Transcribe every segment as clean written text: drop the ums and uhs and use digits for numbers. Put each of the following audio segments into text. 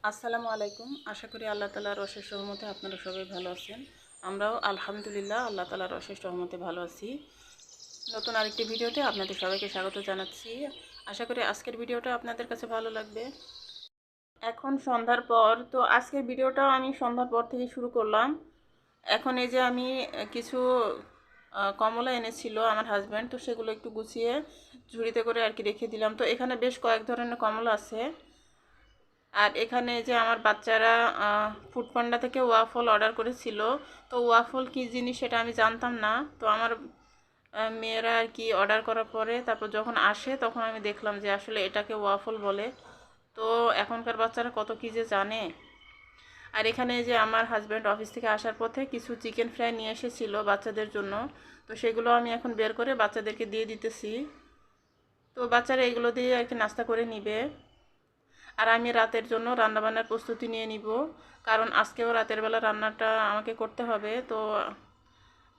আসসালামু আলাইকুম। আশা করি আল্লাহ তাআলার অশেষ রহমতে আপনারা সবাই ভালো আছেন। আমরাও আলহামদুলিল্লাহ আল্লাহ তাআলার অশেষ রহমতে ভালো আছি। নতুন আরেকটি ভিডিওতে আপনাদের সবাইকে স্বাগত জানাচ্ছি। আশা করি আজকের ভিডিওটা আপনাদের কাছে ভালো লাগবে। এখন সন্ধ্যার পর, তো আজকের ভিডিওটাও আমি সন্ধ্যার পর থেকে শুরু করলাম। এখন এই যে আমি কিছু কমলা এনেছিল আমার হাজব্যান্ড, তো সেগুলো একটু গুছিয়ে ঝুড়িতে করে আর কি রেখে দিলাম। তো এখানে বেশ কয়েক ধরনের কমলা আছে। আর এখানে যে আমার বাচ্চারা ফুড পান্ডা থেকে ওয়াফল অর্ডার করেছিল, তো ওয়াফল কী জিনিস সেটা আমি জানতাম না। তো আমার মেয়েরা আর কি অর্ডার করার পরে তারপর যখন আসে তখন আমি দেখলাম যে আসলে এটাকে ওয়াফল বলে। তো এখনকার বাচ্চারা কত কী যে জানে। আর এখানে যে আমার হাজব্যান্ড অফিস থেকে আসার পথে কিছু চিকেন ফ্রাই নিয়ে এসেছিলো বাচ্চাদের জন্য, তো সেগুলো আমি এখন বের করে বাচ্চাদেরকে দিয়ে দিতেছি। তো বাচ্চারা এগুলো দিয়ে আর কি নাস্তা করে নিবে। আর আমি রাতের জন্য রান্নাবান্নার প্রস্তুতি নিয়ে নিব, কারণ আজকেও রাতের বেলা রান্নাটা আমাকে করতে হবে। তো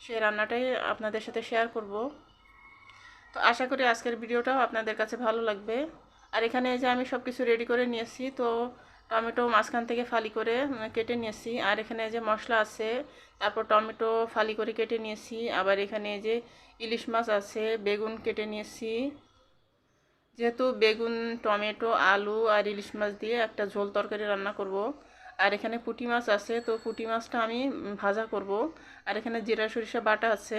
সেই রান্নাটাই আপনাদের সাথে শেয়ার করব। তো আশা করি আজকের ভিডিওটাও আপনাদের কাছে ভালো লাগবে। আর এখানে যে আমি সব কিছু রেডি করে নিয়েছি, তো টমেটো মাঝখান থেকে ফালি করে কেটে নিয়েছি। আর এখানে যে মশলা আছে, তারপর টমেটো ফালি করে কেটে নিয়েছি। আবার এখানে যে ইলিশ মাছ আছে, বেগুন কেটে নিয়েছি। যেহেতু বেগুন, টমেটো, আলু আর ইলিশ মাছ দিয়ে একটা ঝোল তরকারি রান্না করব। আর এখানে পুঁটি মাছ আছে, তো পুঁটি মাছটা আমি ভাজা করব। আর এখানে জিরা সরিষা বাটা আছে।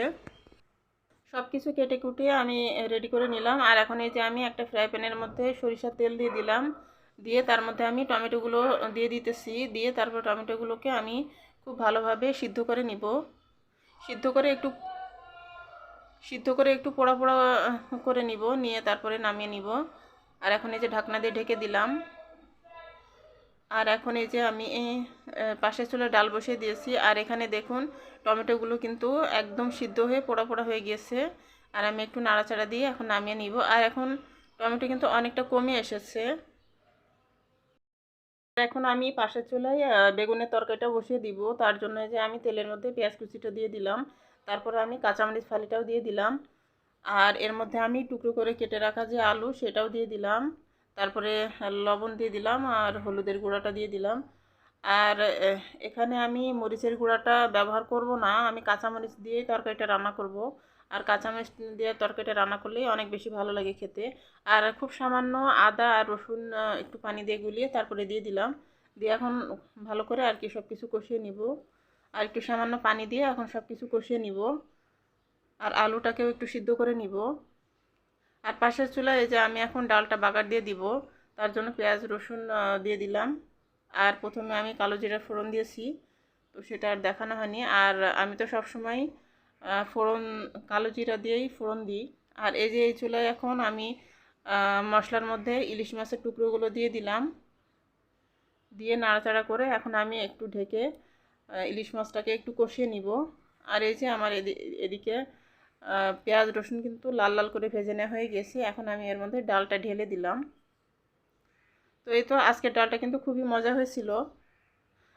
সব কিছু কেটে কুটিয়ে আমি রেডি করে নিলাম। আর এখন এই যে আমি একটা ফ্রাই প্যানের মধ্যে সরিষার তেল দিয়ে দিলাম, দিয়ে তার মধ্যে আমি টমেটোগুলো দিয়ে দিতেছি। দিয়ে তারপর টমেটোগুলোকে আমি খুব ভালোভাবে সিদ্ধ করে নিব। সিদ্ধ করে একটু পোড়া পোড়া করে নিব, নিয়ে তারপরে নামিয়ে নিব। আর এখন এই যে ঢাকনা দিয়ে ঢেকে দিলাম। আর এখন এই যে আমি পাশের চুলায় ডাল বসিয়ে দিয়েছি। আর এখানে দেখুন টমেটোগুলো কিন্তু একদম সিদ্ধ হয়ে পোড়া পোড়া হয়ে গিয়েছে। আর আমি একটু নাড়াচাড়া দিয়ে এখন নামিয়ে নিব। আর এখন টমেটো কিন্তু অনেকটা কমে এসেছে। এখন আমি পাশের চুলায় বেগুনের তরকারিটা বসিয়ে দিব। তার জন্য যে আমি তেলের মধ্যে পেঁয়াজ কুচিটা দিয়ে দিলাম, তারপরে আমি কাঁচামরিচ ফালিটাও দিয়ে দিলাম। আর এর মধ্যে আমি টুকরো করে কেটে রাখা যে আলু সেটাও দিয়ে দিলাম। তারপরে লবণ দিয়ে দিলাম আর হলুদের গুঁড়াটা দিয়ে দিলাম। আর এখানে আমি মরিচের গুঁড়াটা ব্যবহার করব না, আমি কাঁচামরিচ দিয়েই তরকারিটা রান্না করব। আর কাঁচামরিচ দিয়ে তরকারিটা রান্না করলেই অনেক বেশি ভালো লাগে খেতে। আর খুব সামান্য আদা আর রসুন একটু পানি দিয়ে গুলিয়ে তারপরে দিয়ে দিলাম। দিয়ে এখন ভালো করে আর কি সব কিছু কষিয়ে নিব। আর একটু সামান্য পানি দিয়ে এখন সব কিছু কষিয়ে নিব। আর আলুটাকেও একটু সিদ্ধ করে নিব। আর পাশের চুলায় এই যে আমি এখন ডালটা বাগার দিয়ে দিব। তার জন্য পেঁয়াজ রসুন দিয়ে দিলাম। আর প্রথমে আমি কালো জিরার ফোড়ন দিয়েছি, তো সেটা আর দেখানো হয়নি। আর আমি তো সবসময় ফোড়ন কালো জিরা দিয়েই ফোড়ন দিই। আর এই যে এই চুলায় এখন আমি মশলার মধ্যে ইলিশ মাছের টুকরোগুলো দিয়ে দিলাম, দিয়ে নাড়াচাড়া করে এখন আমি একটু ঢেকে ইলিশ মাছটাকে একটু কষিয়ে নিব। আর এই যে আমার এদিকে পেঁয়াজ রসুন কিন্তু লাল লাল করে ভেজে নেওয়া হয়ে গেছে। এখন আমি এর মধ্যে ডালটা ঢেলে দিলাম। তো এই তো আজকের ডালটা কিন্তু খুবই মজা হয়েছিল।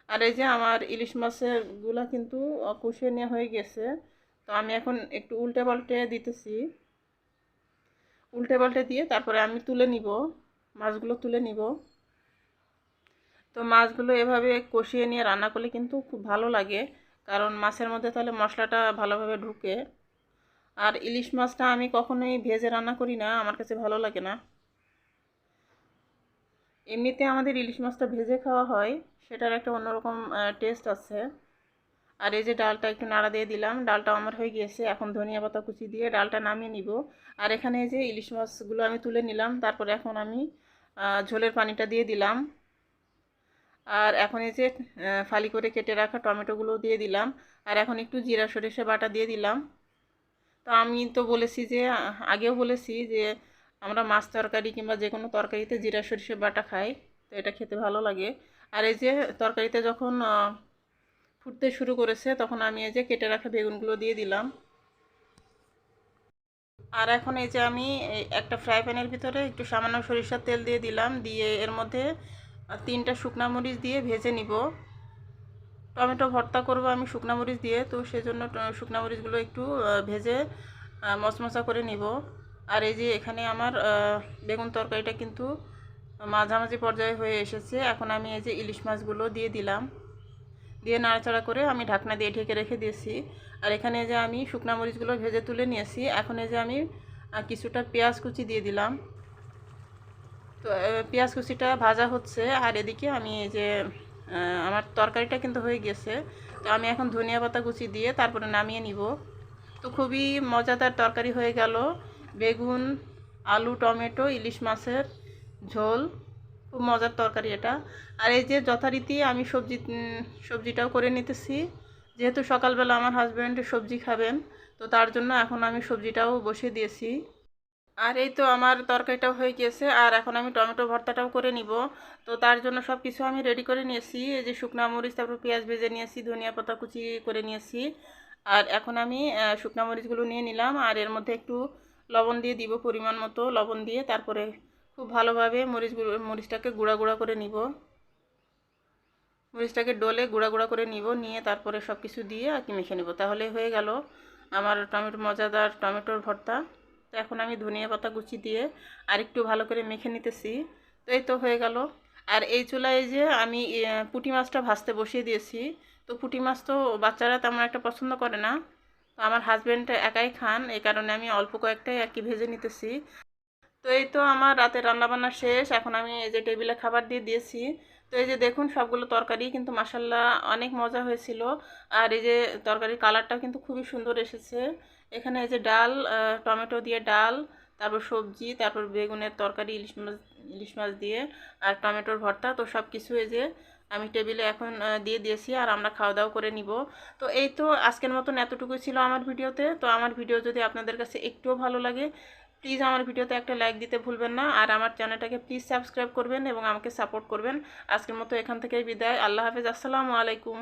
আর এই যে আমার ইলিশ মাছের গুলা কিন্তু কষিয়ে নেওয়া হয়ে গেছে। তো আমি এখন একটু উল্টে পাল্টে দিতেছি। উল্টে পাল্টে দিয়ে তারপরে আমি তুলে নিব, মাছগুলো তুলে নিব। তো মাছগুলো এভাবে কষিয়ে নিয়ে রান্না করলে কিন্তু খুব ভালো লাগে, কারণ মাছের মধ্যে তাহলে মশলাটা ভালোভাবে ঢুকে। আর ইলিশ মাছটা আমি কখনোই ভেজে রান্না করি না, আমার কাছে ভালো লাগে না। এমনিতে আমাদের ইলিশ মাছটা ভেজে খাওয়া হয়, সেটার একটা অন্যরকম টেস্ট আছে। আর এই যে ডালটা একটু নাড়া দিয়ে দিলাম, ডালটা আমার হয়ে গিয়েছে। এখন ধনিয়া পাতা কুচি দিয়ে ডালটা নামিয়ে নিব। আর এখানে এই যে ইলিশ মাছগুলো আমি তুলে নিলাম, তারপরে এখন আমি ঝোলের পানিটা দিয়ে দিলাম। আর এখন এই যে ফালি করে কেটে রাখা টমেটোগুলো দিয়ে দিলাম। আর এখন একটু জিরা সরিষা বাটা দিয়ে দিলাম। তো আমি তো বলেছি যে আগেও বলেছি যে আমরা মাছ তরকারি কিংবা যে কোনো তরকারিতে জিরা সরিষা বাটা খাই, তো এটা খেতে ভালো লাগে। আর এই যে তরকারিতে যখন ফুটতে শুরু করেছে তখন আমি এই যে কেটে রাখা বেগুনগুলো দিয়ে দিলাম। আর এখন এই যে আমি একটা ফ্রাই প্যানের ভিতরে একটু সামান্য সরিষার তেল দিয়ে দিলাম, দিয়ে এর মধ্যে 3টা শুকনা মরিচ দিয়ে ভেজে নিব। টমেটো ভর্তা করব আমি শুকনা মরিচ দিয়ে, তো সেজন্য শুকনা মরিচগুলো একটু ভেজে মশমশা করে নিব। আর এই যে এখানে আমার বেগুন তরকারিটা কিন্তু মাঝামাঝি পর্যায়ে হয়ে এসেছে। এখন আমি এই যে ইলিশ মাছগুলো দিয়ে দিলাম, দিয়ে নাড়াচাড়া করে আমি ঢাকনা দিয়ে ঢেকে রেখে দিয়েছি। আর এখানে যে আমি শুকনো মরিচগুলো ভেজে তুলে নিয়েছি। এখন এই যে আমি কিছুটা পেঁয়াজ কুচি দিয়ে দিলাম। তো পেঁয়াজ কুচিটা ভাজা হচ্ছে, আর এদিকে আমি এই যে আমার তরকারিটা কিন্তু হয়ে গেছে। তো আমি এখন ধনিয়া পাতা কুচি দিয়ে তারপরে নামিয়ে নিব। তো খুবই মজাদার তরকারি হয়ে গেল, বেগুন, আলু, টমেটো, ইলিশ মাছের ঝোল। খুব মজার তরকারি এটা। আর এই যে যথারীতি আমি সবজিটাও করে নিতেছি, যেহেতু সকালবেলা আমার হাজব্যান্ড সবজি খাবেন, তো তার জন্য এখন আমি সবজিটাও বসিয়ে দিয়েছি। আর এই তো আমার তরকারিটাও হয়ে গিয়েছে, আর এখন আমি টমেটো ভর্তাটাও করে নিব। তো তার জন্য সব কিছু আমি রেডি করে নিয়েছি। এই যে শুকনো মরিচ, তারপর পেঁয়াজ ভেজে নিয়েছি, ধনিয়া পাতা কুচি করে নিয়েছি। আর এখন আমি শুকনো মরিচগুলো নিয়ে নিলাম, আর এর মধ্যে একটু লবণ দিয়ে দিব, পরিমাণ মতো লবণ দিয়ে তারপরে খুব ভালোভাবে মরিচটাকে গুঁড়া গুঁড়া করে নিব। মরিচটাকে ডলে গুঁড়া গুঁড়া করে নিব, নিয়ে তারপরে সব কিছু দিয়ে আর কি মেখে নেব। তাহলে হয়ে গেল আমার মজাদার টমেটোর ভর্তা। তো এখন আমি ধনিয়া পাতা কুচি দিয়ে আর একটু ভালো করে মেখে নিতেছি। তো এই তো হয়ে গেল। আর এই চুলায় যে আমি পুঁটি মাছটা ভাজতে বসিয়ে দিয়েছি। তো পুঁটি মাছ তো বাচ্চারা তেমন একটা পছন্দ করে না, তো আমার হাজব্যান্ড একাই খান, এই কারণে আমি অল্প কয়েকটাই আর কি ভেজে নিতেছি। তো এই তো আমার রাতের রান্নাবান্না শেষ। এখন আমি এই যে টেবিলে খাবার দিয়ে দিয়েছি। তো এই যে দেখুন সবগুলো তরকারি কিন্তু মাসাল্লাহ অনেক মজা হয়েছিল। আর এই যে তরকারির কালারটাও কিন্তু খুবই সুন্দর এসেছে। এখানে এই যে ডাল, টমেটো দিয়ে ডাল, তারপর সবজি, তারপর বেগুনের তরকারি, ইলিশ মাছ দিয়ে, আর টমেটোর ভর্তা। তো সব কিছু এই যে আমি টেবিলে এখন দিয়ে দিয়েছি, আর আমরা খাওয়া দাওয়া করে নিব। তো এই তো আজকের মতন এতটুকুই ছিল আমার ভিডিওতে। তো আমার ভিডিও যদি আপনাদের কাছে একটুও ভালো লাগে, প্লিজ আমার ভিডিওতে একটা লাইক দিতে ভুলবেন না, আর আমার চ্যানেলটাকে প্লিজ সাবস্ক্রাইব করবেন এবং আমাকে সাপোর্ট করবেন। আজকের মতো এখান থেকেই বিদায়। আল্লাহ হাফেজ, আসসালামু আলাইকুম।